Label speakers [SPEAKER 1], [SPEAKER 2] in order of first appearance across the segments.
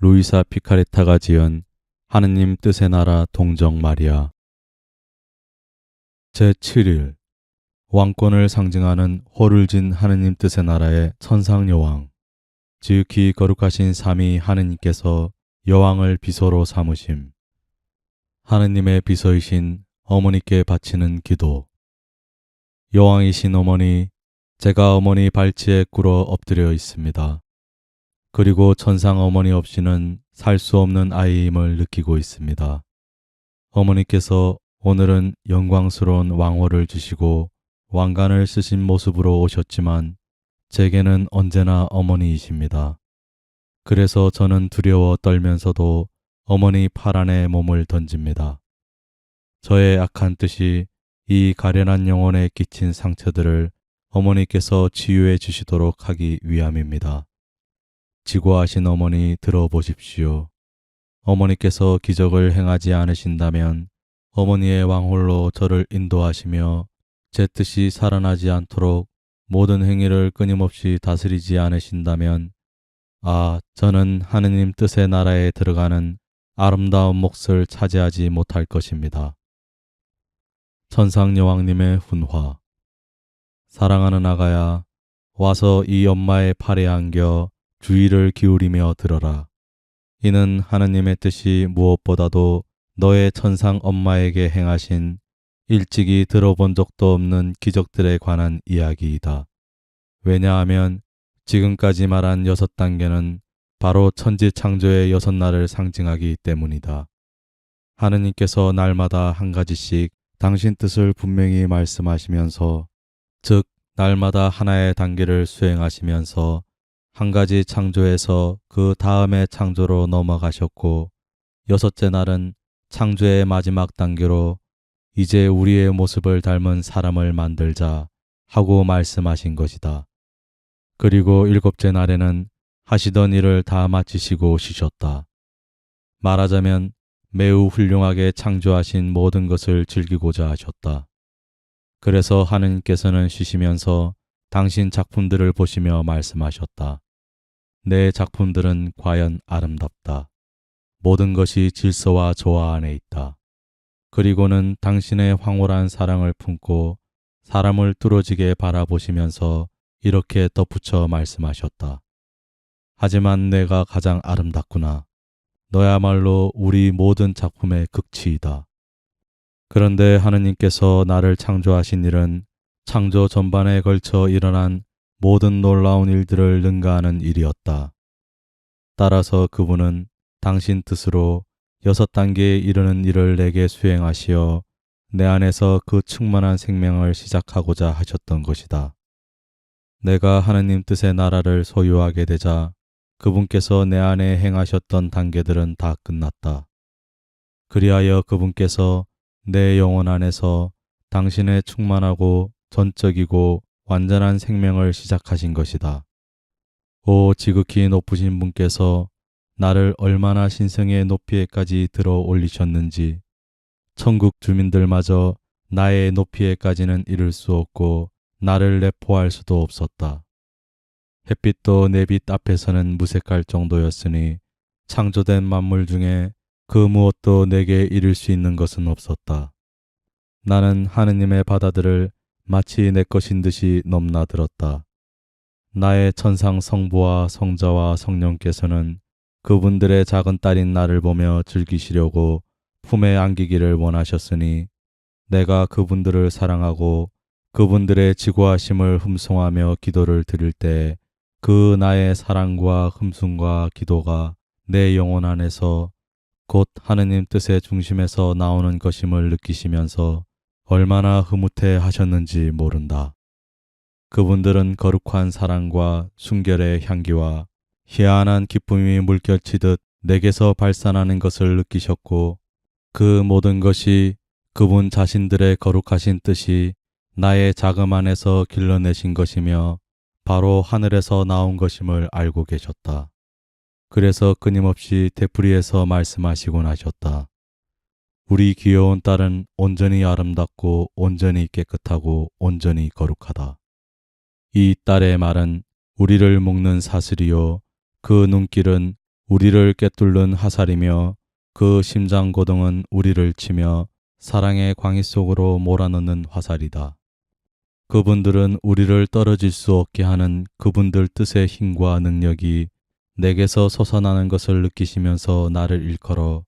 [SPEAKER 1] 루이사 피카레타가 지은 하느님 뜻의 나라 동정 마리아. 제7일 왕권을 상징하는 호를 진 하느님 뜻의 나라의 천상 여왕, 지극히 거룩하신 삼위 하느님께서 여왕을 비서로 삼으심. 하느님의 비서이신 어머니께 바치는 기도. 여왕이신 어머니, 제가 어머니 발치에 꿇어 엎드려 있습니다. 그리고 천상 어머니 없이는 살 수 없는 아이임을 느끼고 있습니다. 어머니께서 오늘은 영광스러운 왕호를 주시고 왕관을 쓰신 모습으로 오셨지만 제게는 언제나 어머니이십니다. 그래서 저는 두려워 떨면서도 어머니 팔 안에 몸을 던집니다. 저의 악한 뜻이 이 가련한 영혼에 끼친 상처들을 어머니께서 치유해 주시도록 하기 위함입니다. 지고하신 어머니 들어보십시오. 어머니께서 기적을 행하지 않으신다면 어머니의 왕홀로 저를 인도하시며 제 뜻이 살아나지 않도록 모든 행위를 끊임없이 다스리지 않으신다면 저는 하느님 뜻의 나라에 들어가는 아름다운 몫을 차지하지 못할 것입니다. 천상 여왕님의 훈화. 사랑하는 아가야, 와서 이 엄마의 팔에 안겨 주의를 기울이며 들어라. 이는 하느님의 뜻이 무엇보다도 너의 천상 엄마에게 행하신 일찍이 들어본 적도 없는 기적들에 관한 이야기이다. 왜냐하면 지금까지 말한 6단계는 바로 천지 창조의 6날을 상징하기 때문이다. 하느님께서 날마다 한 가지씩 당신 뜻을 분명히 말씀하시면서, 즉 날마다 하나의 단계를 수행하시면서 한 가지 창조에서 그 다음의 창조로 넘어가셨고, 6째 날은 창조의 마지막 단계로 이제 우리의 모습을 닮은 사람을 만들자 하고 말씀하신 것이다. 그리고 7째 날에는 하시던 일을 다 마치시고 쉬셨다. 말하자면 매우 훌륭하게 창조하신 모든 것을 즐기고자 하셨다. 그래서 하느님께서는 쉬시면서 당신 작품들을 보시며 말씀하셨다. 내 작품들은 과연 아름답다. 모든 것이 질서와 조화 안에 있다. 그리고는 당신의 황홀한 사랑을 품고 사람을 뚫어지게 바라보시면서 이렇게 덧붙여 말씀하셨다. 하지만 내가 가장 아름답구나. 너야말로 우리 모든 작품의 극치이다. 그런데 하느님께서 나를 창조하신 일은 창조 전반에 걸쳐 일어난 모든 놀라운 일들을 능가하는 일이었다. 따라서 그분은 당신 뜻으로 6단계에 이르는 일을 내게 수행하시어 내 안에서 그 충만한 생명을 시작하고자 하셨던 것이다. 내가 하느님 뜻의 나라를 소유하게 되자 그분께서 내 안에 행하셨던 단계들은 다 끝났다. 그리하여 그분께서 내 영혼 안에서 당신의 충만하고 전적이고 완전한 생명을 시작하신 것이다. 오 지극히 높으신 분께서 나를 얼마나 신성의 높이에까지 들어 올리셨는지, 천국 주민들마저 나의 높이에까지는 이를 수 없고 나를 내포할 수도 없었다. 햇빛도 내 빛 앞에서는 무색할 정도였으니 창조된 만물 중에 그 무엇도 내게 이를 수 있는 것은 없었다. 나는 하느님의 바다들을 마치 내 것인 듯이 넘나들었다. 나의 천상 성부와 성자와 성령께서는 그분들의 작은 딸인 나를 보며 즐기시려고 품에 안기기를 원하셨으니 내가 그분들을 사랑하고 그분들의 지고하심을 흠송하며 기도를 드릴 때 그 나의 사랑과 흠숭과 기도가 내 영혼 안에서 곧 하느님 뜻의 중심에서 나오는 것임을 느끼시면서 얼마나 흐뭇해 하셨는지 모른다. 그분들은 거룩한 사랑과 순결의 향기와 희한한 기쁨이 물결치듯 내게서 발산하는 것을 느끼셨고, 그 모든 것이 그분 자신들의 거룩하신 뜻이 나의 자금 안에서 길러내신 것이며 바로 하늘에서 나온 것임을 알고 계셨다. 그래서 끊임없이 되풀이해서 말씀하시곤 하셨다. 우리 귀여운 딸은 온전히 아름답고 온전히 깨끗하고 온전히 거룩하다. 이 딸의 말은 우리를 묶는 사슬이요 그 눈길은 우리를 꿰뚫는 화살이며 그 심장고동은 우리를 치며 사랑의 광희 속으로 몰아넣는 화살이다. 그분들은 우리를 떨어질 수 없게 하는 그분들 뜻의 힘과 능력이 내게서 솟아나는 것을 느끼시면서 나를 일컬어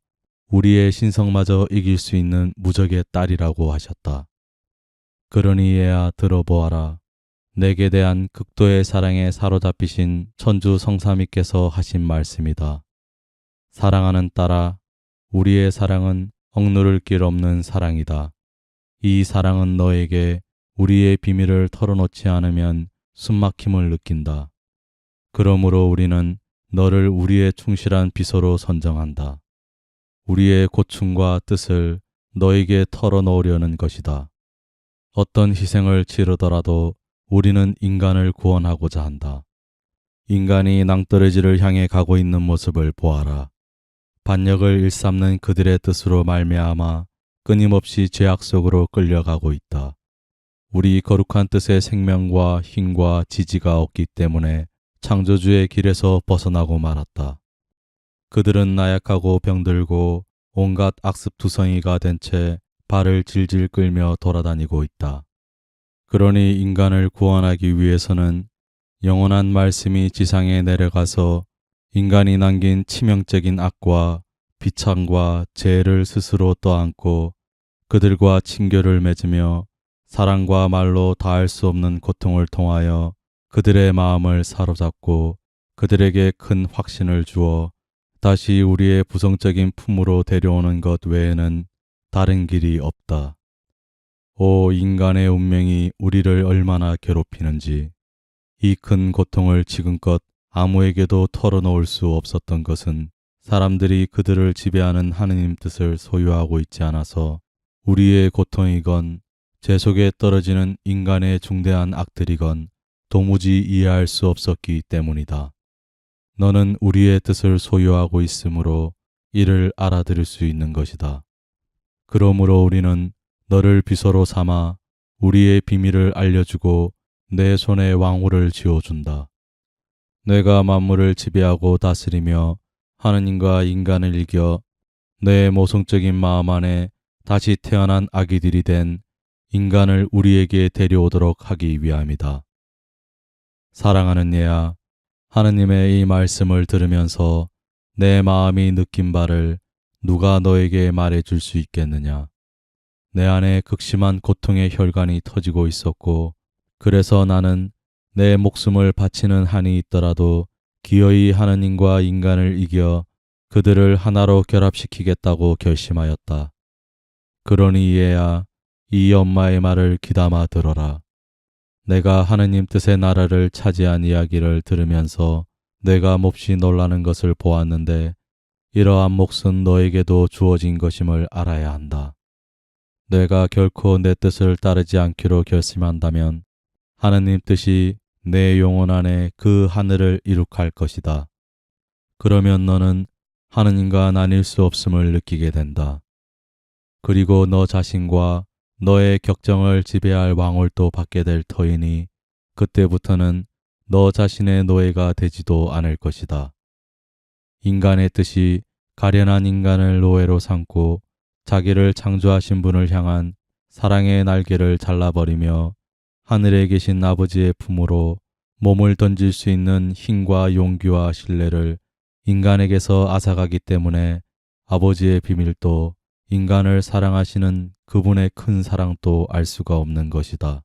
[SPEAKER 1] 우리의 신성마저 이길 수 있는 무적의 딸이라고 하셨다. 그러니 얘야 들어보아라. 내게 대한 극도의 사랑에 사로잡히신 천주 성삼위께서 하신 말씀이다. 사랑하는 딸아, 우리의 사랑은 억누를 길 없는 사랑이다. 이 사랑은 너에게 우리의 비밀을 털어놓지 않으면 숨막힘을 느낀다. 그러므로 우리는 너를 우리의 충실한 비서로 선정한다. 우리의 고충과 뜻을 너에게 털어놓으려는 것이다. 어떤 희생을 치르더라도 우리는 인간을 구원하고자 한다. 인간이 낭떠러지를 향해 가고 있는 모습을 보아라. 반역을 일삼는 그들의 뜻으로 말미암아 끊임없이 죄악 속으로 끌려가고 있다. 우리 거룩한 뜻의 생명과 힘과 지지가 없기 때문에 창조주의 길에서 벗어나고 말았다. 그들은 나약하고 병들고 온갖 악습투성이가 된 채 발을 질질 끌며 돌아다니고 있다. 그러니 인간을 구원하기 위해서는 영원한 말씀이 지상에 내려가서 인간이 남긴 치명적인 악과 비참과 죄를 스스로 떠안고 그들과 친교를 맺으며 사랑과 말로 다할 수 없는 고통을 통하여 그들의 마음을 사로잡고 그들에게 큰 확신을 주어 다시 우리의 부성적인 품으로 데려오는 것 외에는 다른 길이 없다. 오, 인간의 운명이 우리를 얼마나 괴롭히는지. 이 큰 고통을 지금껏 아무에게도 털어놓을 수 없었던 것은 사람들이 그들을 지배하는 하느님 뜻을 소유하고 있지 않아서 우리의 고통이건 제 속에 떨어지는 인간의 중대한 악들이건 도무지 이해할 수 없었기 때문이다. 너는 우리의 뜻을 소유하고 있으므로 이를 알아들을 수 있는 것이다. 그러므로 우리는 너를 비서로 삼아 우리의 비밀을 알려주고 내 손에 왕후를 지어준다. 내가 만물을 지배하고 다스리며 하느님과 인간을 이겨 내 모성적인 마음 안에 다시 태어난 아기들이 된 인간을 우리에게 데려오도록 하기 위함이다. 사랑하는 얘야, 하느님의 이 말씀을 들으면서 내 마음이 느낀 바를 누가 너에게 말해줄 수 있겠느냐. 내 안에 극심한 고통의 혈관이 터지고 있었고 그래서 나는 내 목숨을 바치는 한이 있더라도 기어이 하느님과 인간을 이겨 그들을 하나로 결합시키겠다고 결심하였다. 그러니 얘야, 이 엄마의 말을 귀담아 들어라. 내가 하느님 뜻의 나라를 차지한 이야기를 들으면서 내가 몹시 놀라는 것을 보았는데 이러한 몫은 너에게도 주어진 것임을 알아야 한다. 내가 결코 내 뜻을 따르지 않기로 결심한다면 하느님 뜻이 내 영혼 안에 그 하늘을 이룩할 것이다. 그러면 너는 하느님과 나뉠 수 없음을 느끼게 된다. 그리고 너 자신과 너의 격정을 지배할 왕홀도 받게 될 터이니 그때부터는 너 자신의 노예가 되지도 않을 것이다. 인간의 뜻이 가련한 인간을 노예로 삼고 자기를 창조하신 분을 향한 사랑의 날개를 잘라버리며 하늘에 계신 아버지의 품으로 몸을 던질 수 있는 힘과 용기와 신뢰를 인간에게서 앗아가기 때문에 아버지의 비밀도 인간을 사랑하시는 그분의 큰 사랑도 알 수가 없는 것이다.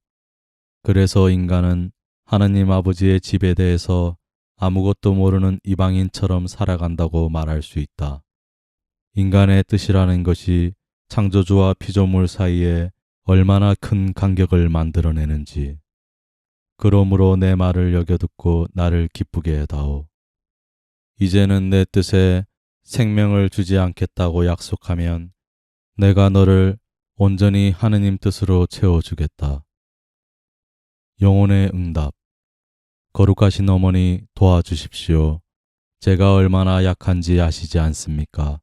[SPEAKER 1] 그래서 인간은 하느님 아버지의 집에 대해서 아무것도 모르는 이방인처럼 살아간다고 말할 수 있다. 인간의 뜻이라는 것이 창조주와 피조물 사이에 얼마나 큰 간격을 만들어내는지. 그러므로 내 말을 여겨듣고 나를 기쁘게 해다오. 이제는 내 뜻에 생명을 주지 않겠다고 약속하면 내가 너를 온전히 하느님 뜻으로 채워주겠다. 영혼의 응답. 거룩하신 어머니 도와주십시오. 제가 얼마나 약한지 아시지 않습니까?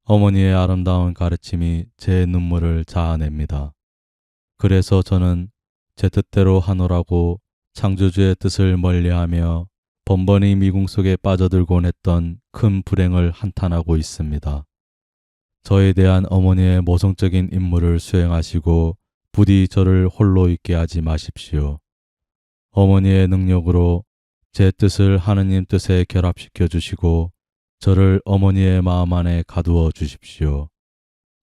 [SPEAKER 1] 어머니의 아름다운 가르침이 제 눈물을 자아냅니다. 그래서 저는 제 뜻대로 하노라고 창조주의 뜻을 멀리하며 번번이 미궁 속에 빠져들곤 했던 큰 불행을 한탄하고 있습니다. 저에 대한 어머니의 모성적인 임무를 수행하시고 부디 저를 홀로 있게 하지 마십시오. 어머니의 능력으로 제 뜻을 하느님 뜻에 결합시켜 주시고 저를 어머니의 마음 안에 가두어 주십시오.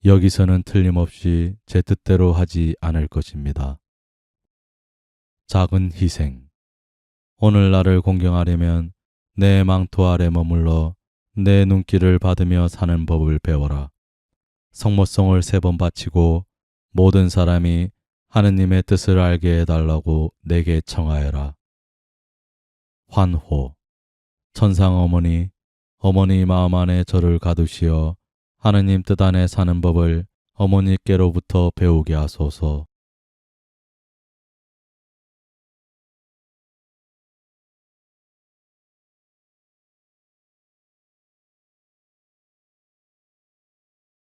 [SPEAKER 1] 여기서는 틀림없이 제 뜻대로 하지 않을 것입니다. 작은 희생. 오늘 나를 공경하려면 내 망토 아래 머물러 내 눈길을 받으며 사는 법을 배워라. 성모성을 3번 바치고 모든 사람이 하느님의 뜻을 알게 해달라고 내게 청하여라. 환호. 천상 어머니, 어머니 마음 안에 저를 가두시어 하느님 뜻 안에 사는 법을 어머니께로부터 배우게 하소서.